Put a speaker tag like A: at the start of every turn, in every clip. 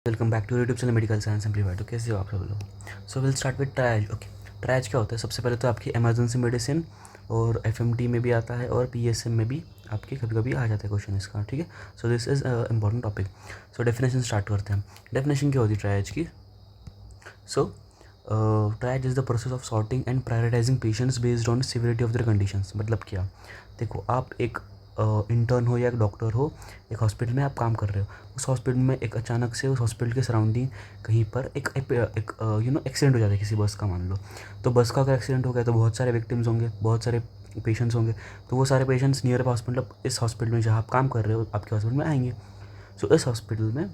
A: Welcome back to YouTube channel medical science simplified. तो कैसे हो आप सब लोग? So will start with triage. Okay, triage क्या होता है? सबसे पहले तो आपकी इमरजेंसी मेडिसिन और एफएमटी में भी आता है और पीएसएम में भी आपके कभी कभी आ जाता है क्वेश्चन इसका। ठीक है, so this is important topic. So definition start करते हैं। डेफिनेशन क्या होती है ट्रायज की? So triage is the process of sorting and prioritising patients based on severity of their conditions. मतलब क्या? देखो, आप एक इंटर्न हो या एक डॉक्टर हो, एक हॉस्पिटल में आप काम कर रहे हो। उस हॉस्पिटल में एक अचानक से उस हॉस्पिटल के सराउंडिंग कहीं पर एक एक्सीडेंट हो जाता है किसी बस का, मान लो। तो बस का अगर एक्सीडेंट हो गया तो बहुत सारे विक्टिम्स होंगे, बहुत सारे पेशेंट्स होंगे। तो वो सारे पेशेंट्स नियर हॉस्पिटल, मतलब इस हॉस्पिटल में जहाँ आप काम कर रहे हो, आपके हॉस्पिटल में आएंगे। सो इस हॉस्पिटल में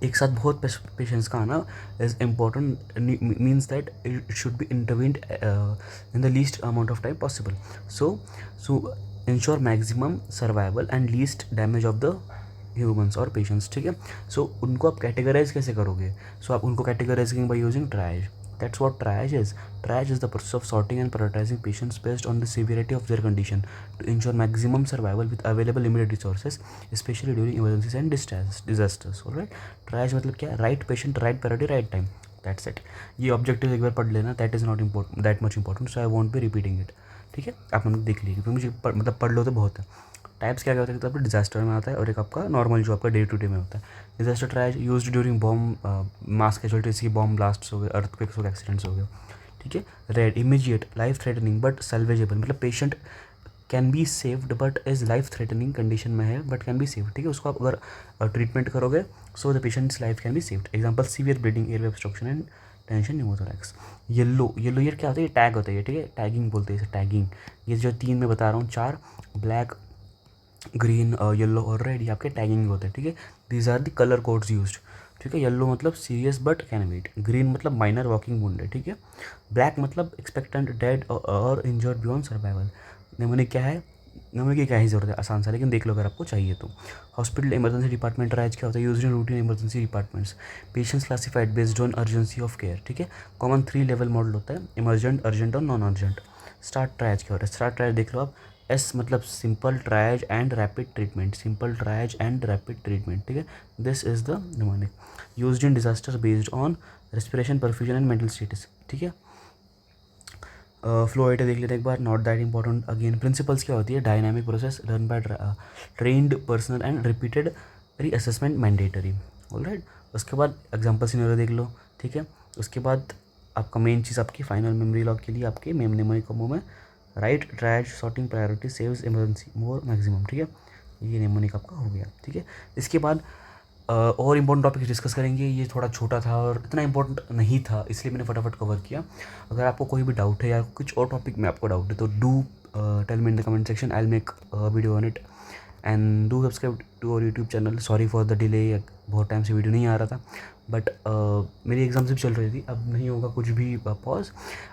A: एक साथ बहुत पेशेंट्स का आना is important, means that it should be intervened in the least amount of time possible. So ensure maximum survival and least damage of the humans और पेशेंट्स। ठीक है, सो उनको आप कैटेगराइज कैसे करोगे? सो आप उनको कैटेगराइज करेंगे by using triage. That's what triage is. Triage is the process of sorting and prioritizing patients based on the severity of their condition to ensure maximum survival with available limited resources, especially during emergencies and disasters. Alright? Triage मतलब क्या? Right patient, right priority, right time. That's it. ये objective एक बार पढ़ लेना. That is not important, that much important. So I won't be repeating it. ठीक है, आप लोग देख लीजिए क्योंकि मुझे मतलब पढ़ लो तो बहुत है। टाइप्स क्या क्या होता है? तो डिजास्टर में आता है और एक आपका नॉर्मल जो आपका डे टू डे में होता है। Disaster triage used during bomb mass casualties की, बॉम्ब ब्लास्ट्स हो गए, अर्थक्वेक्स हो गए, एक्सीडेंट्स हो गए। ठीक है। Red immediate life threatening but salvageable, मतलब patient can be saved but is life threatening condition में है बट कैन बी सेव्ड। ठीक है, उसको आप अगर ट्रीटमेंट करोगे so the patients life can be saved. Example severe bleeding, airway obstruction and tension pneumothorax. Yellow year क्या होता है? ये टैग होता है ये। ठीक है, टैगिंग बोलते हैं इसे, टैगिंग। ये जो तीन मैं बता रहा हूँ, चार, ब्लैक, ग्रीन, येलो और रेड, ये आपके टैगिंग होते हैं। ठीक है, these are the colour codes used. ठीक है, येलो मतलब serious but can wait, green मतलब माइनर वॉकिंग वुंडेड। ठीक है, ब्लैक मतलब एक्सपेक्टेंट डेड और इंजर्ड बियॉन्ड सर्वाइवल। निमोनिक क्या है? निमोनिक की क्या ही जरूरत है, आसान सा, लेकिन देख लो अगर आपको चाहिए तो। हॉस्पिटल इमरजेंसी डिपार्टमेंट ट्रायज क्या होता है? Used in routine emergency departments. Patients classified based on urgency of care. ठीक है, कॉमन 3 लेवल मॉडल होता है, इमरजेंट, अर्जेंट और नॉन अर्जेंट। स्टार्ट ट्रायज क्या होता है? स्टार्ट ट्रायज देख लो आप। एस मतलब simple triage and rapid treatment, simple triage and rapid treatment. ठीक है, this is the mnemonic used in disaster based on respiration, perfusion and mental status. ठीक है, फ्लो आइटा देख लेते हैं एक बार, not that important. Again principles क्या होती है? Dynamic process run by trained personnel and repeated reassessment mandatory. Alright, उसके बाद एग्जाम्पल सिनेरियो देख लो। ठीक है, उसके बाद आपका मेन चीज़ आपकी फाइनल मेमोरी लॉक के लिए आपके मेमोरी कॉम्बो में right triage sorting priority saves emergency more maximum. ठीक है, ये नेमोनिक आपका हो गया। ठीक है, इसके बाद और इम्पोर्टेंट टॉपिक डिस्कस करेंगे। ये थोड़ा छोटा था और इतना इम्पोर्टेंट नहीं था, इसलिए मैंने फटाफट कवर किया। अगर आपको कोई भी डाउट है या कुछ और टॉपिक में आपको डाउट है तो do tell me in the comment section, I will make video on it and do subscribe to our YouTube channel. Sorry for the delay, बहुत टाइम से वीडियो नहीं आ रहा था बट मेरी एग्जाम्स भी चल रही थी, अब नहीं होगा कुछ भी pause.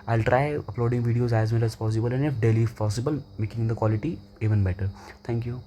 A: I will try uploading videos as well as possible and if daily possible making the quality even better. Thank you.